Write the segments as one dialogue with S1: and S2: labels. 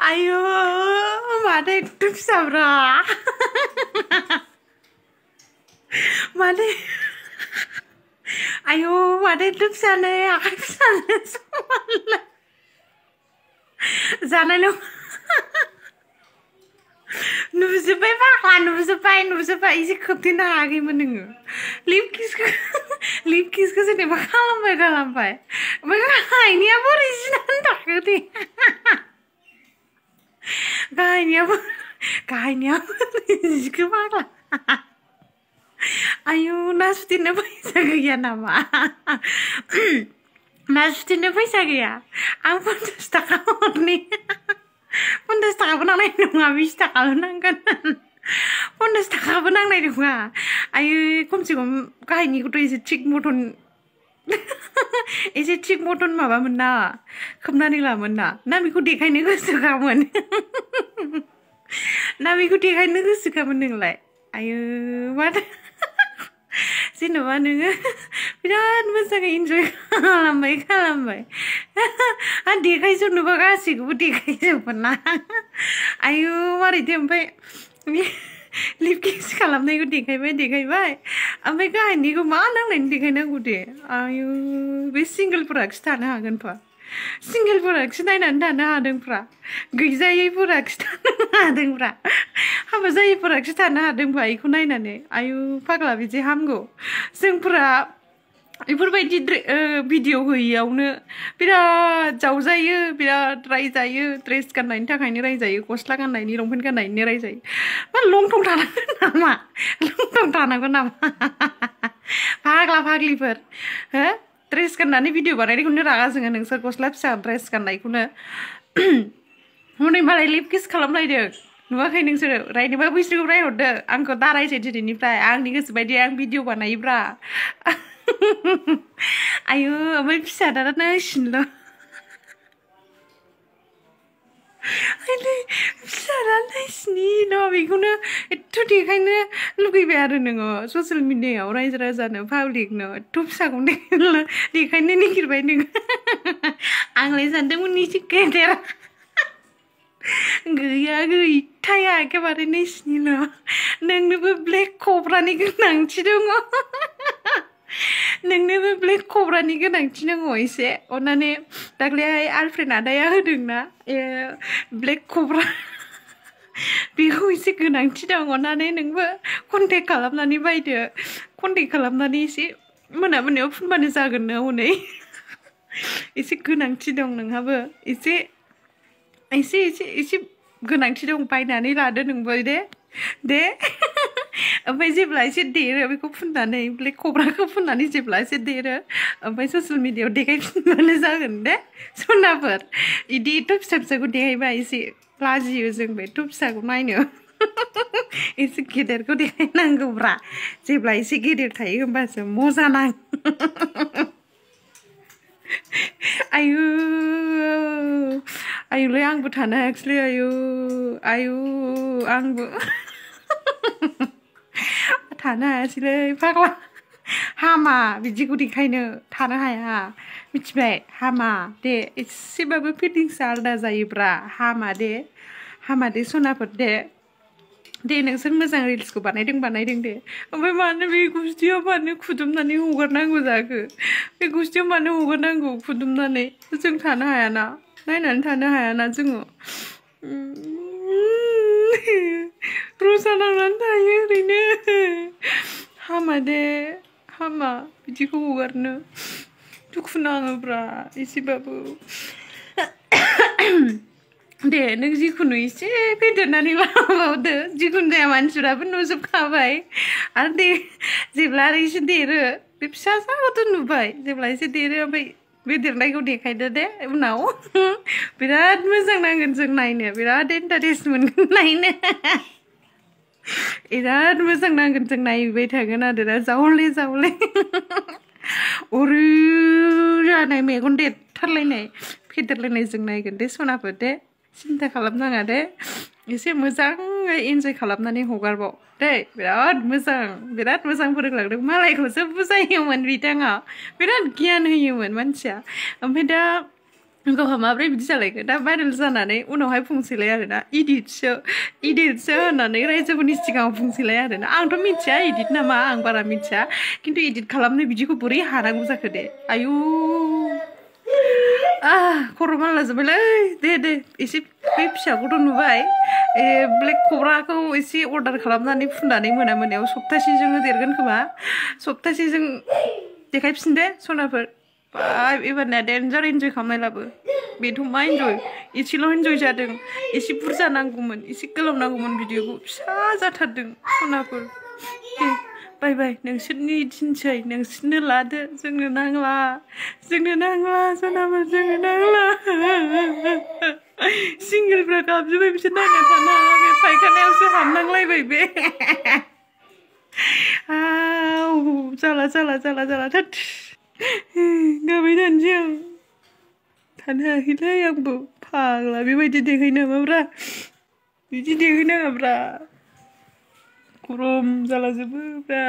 S1: Ayo, mana itu sabra? Mana? Ayo, mana itu sana ya? Sana semua. Sana lo. Nubzubai bakal, nubzubai isi ketina lagi menenggu. Lip kiss ke sini bakal lampai. Mereka ini apa original tak kerti. Kayaknya isi bakal. Ayo, nasutinnya paisa gaya nama. Nasutinnya paisa gaya. Ampun, tak nih. Pundas tak benang naik dong, habis tak kalau nangkan. Pundas tak benang naik dong. Ayo, kumsi kayaknya kudu isi cik moton. Isi cik moton maba mena. Kemana lah mena. Nami ku dekai nih suka men. Nami ku dekai nih suka meneng. Ayo, mana? Sini mana? Biar masa enjoy kalambai. Dekai sunu bagasi ku dekai pernah. Ayo, mari tempai. Lip kiss kalambai ku dekai bai. Ampai kah ini ku mana lain dekai na ku de. Ayo, be single product tanah agan pa. Single product naik tanah adeng pra. Gizai product tanah adeng pra. Haba zai product tanah adeng pa iku naik nane. Ayo, pagla biji hamgo. Sing pra. Iforbaयदि video होयियावनो बिराद जावजायो बिराद रायजायो dress गाननायनि थाखायनो रायजायो गस्ला गाननायनि लंपेन्ट गाननायनि रायजायो मा लंथं थानांगौ नामा फाग्ला फाग्लिफोर हो ड्रेस गाननानै भिडिअ बानायनायखौनो रागा जोङो नोंसोर गस्ला फिसा ड्रेस गाननायखौनो हनै मालाय लिप किस खालामलायदों नुवाखै नोंसोर रायनोबा बैसोरखौ रायहरदो आंखौ दारायसै दिनैनिफ्राय आंनि गोसो बायदि आं भिडिअ बानायोब्रा Ayo, omaय फिसादाना सिनल' आयलै फिसादाना सिनि न' बेखौनो एथ' देखायनो लुगैबाय आरो नोङो ससियेल मिडियायाव रायजो राजानो पाब्लिकनो एथ' फिसाखौनो देखायनो नागिरबाय नोङो आंलाय सानदोंमोन एसे गेदेर गैया गैथाया एखेबारे नैसिनिल' नोंनोबो ब्लेक कब्रानि गोनांथि दङ नोंनोबो ब्लेक कब्रानि गोनांथि दङ एसे अन्नानै दाख्लैहाय आलफ्रेड आदाया होदोंना ब्लेक कब्रा बेखौ एसे गोनांथि दं अन्नानै नोंबो कन्टेक्ट खालामनानै बायदो कन्टेक्ट खालामनानै एसे मोनायाव फुनबानो जागोन नो हनै एसे गोनांथि दं नोंहाबो एसे गोनांथि दं बायनानै लादो नोंबो दे ओमफ्राय जेब्ला एसे देरो बेखौ फुननानै ब्लेक कब्राखौ फुननानै जेब्ला एसे देरो ओमफ्राय ससियेल मिडियायाव देखायफिनबानो जागोन दे सनाफोर इदि एथ' फिसा फिसाखौ देखायबा एसे लाजियो जोंबो एथ' फिसाखौ नायनो एसे गेदेरखौ देखायनांगौब्रा जेब्ला एसे गेदेर थायो होमबासो मजा नाङो आयुलै आंबो थानो हायाखिसैलै आयु आंबो थानो हायासैलै फाग्ला हामा बिदिखौ देखायनो थानो हाया मिथिबाय हामा दे एसेबाबो फिलिंसआ आलादा जायोब्रा हामा दे सनाफोर दे नोंसोर मोजां रिल्सखौ बानायदों दे ओमफ्राय मानो बे गुस्थियाव मानो खुदुमनानै हगारनांगौ जाखो बे गुस्थियाव मानो हगारनांगौ खुदुमनानै जों थानो हायाना नायनानै थानो हायाना जोङो रसा नांनानै थायो ओरैनो हामा दे हामा बिदिखौ हगारनो दुखु नाङोब्रा एसेबाबो दे नों जिखुनु एसे फेदेरनानै लाबावदो जिखुनु जाया मानसिफ्राबो नुजोबखाबाय आरो दे जेब्ला आरो एसे देरो बे फिसा साखौथ' नुबाय जेब्ला एसे देरो ओमफ्राय बे देरनायखौ देखायदो दे उनाव बिराद मोजां नांगोन जों नायनो बिराद इन्टारेस्ट मोनगोन नायनो बिराद मोजां नांगोन जों नायबाय थागोन आरोना जावले अरु जानाय मेगन देरथारलायनाय फेदेरलायनाय जों नायगोन दे सनाफोर दे सिन्था खालामनाङा दे एसे मोजाङै एन्जय खालामनानै हगारबाव दे बिराद मोजां फोरोंलांदों मालायखौसो बुजायोमोन बिथाङा बिराद गियान होयोमोन मानसिया ओमफ्राय दा गावहा माब्रै बिदि जालायखो दा भाइरेल जानानै उनावहाय बुंसैलाय आरोना इडिटसो होननानै रायजोफोरनि सिगाङाव बुंसैलाय आरोना आंथ' मिथिया इडिट नामा आं बारा मिथिया खिन्थु इडिट खालामनो बिदिखौ बोरै हानांगौ जाखो दे आयु खर' मानला जोब्बायलै दे एसे बै फिसाखौथ' नुबाय ब्लेक कब्राखौ एसे अर्डार खालामनानै फुननानै मोनायाव सप्तासेजोंनो देरगोन खोमा सप्तासेजों देखायफिन दे सनाफोर एबारनिया डेन्जार इन्जय खालामनाय लाबो बेथ' मा इन्जय एसेल' इन्जय जादों एसे बुरजा नांगौमोन एसे गोलाव नांगौमोन भिडिअखौ फिसा जाथारदों सनाफोर दे बाय नोंसोरनि दिनसै नोंसोरनो लादो जोंनो नांला सनाफोर जोंनो नांला सिंगेलफ्रा गाबजोब्बाय बिसोर नायना थानो हाला बे फायखानायावसो हाबनांलायबाय बे जाला थोद गाबै थानोसै आं थानो हायाखैलै आंबो फाग्ला बेबायदि देखायनाङाब्रा बिदि देखायनाङाब्रा गरम जालाजोबोब्रा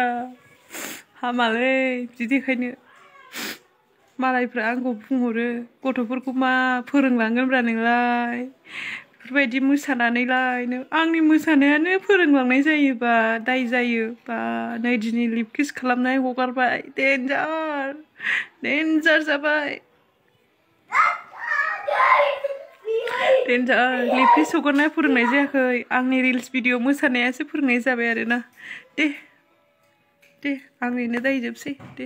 S1: हामालै बिदि देखायनो मालायफ्रा आंखौ बुंहरो गथ'फोरखौ मा फोरोंलांगोनब्रा नोंलाय बेफोरबायदि मोसानानैलाय आंनि मोसानायानो फोरोंलांनाय जायोबा दाय जायो बा नै दिनै लिप किस खालामनाय हगारबाय डेन्जार जाबाय डेन्जार लिप किस हगारनाया फोरोंनाय जायाखै आंनि रिल्स भिडिअ मोसानायासो फोरोंनाय जाबाय आरोना दे आं ओरैनो दायजोबसै दे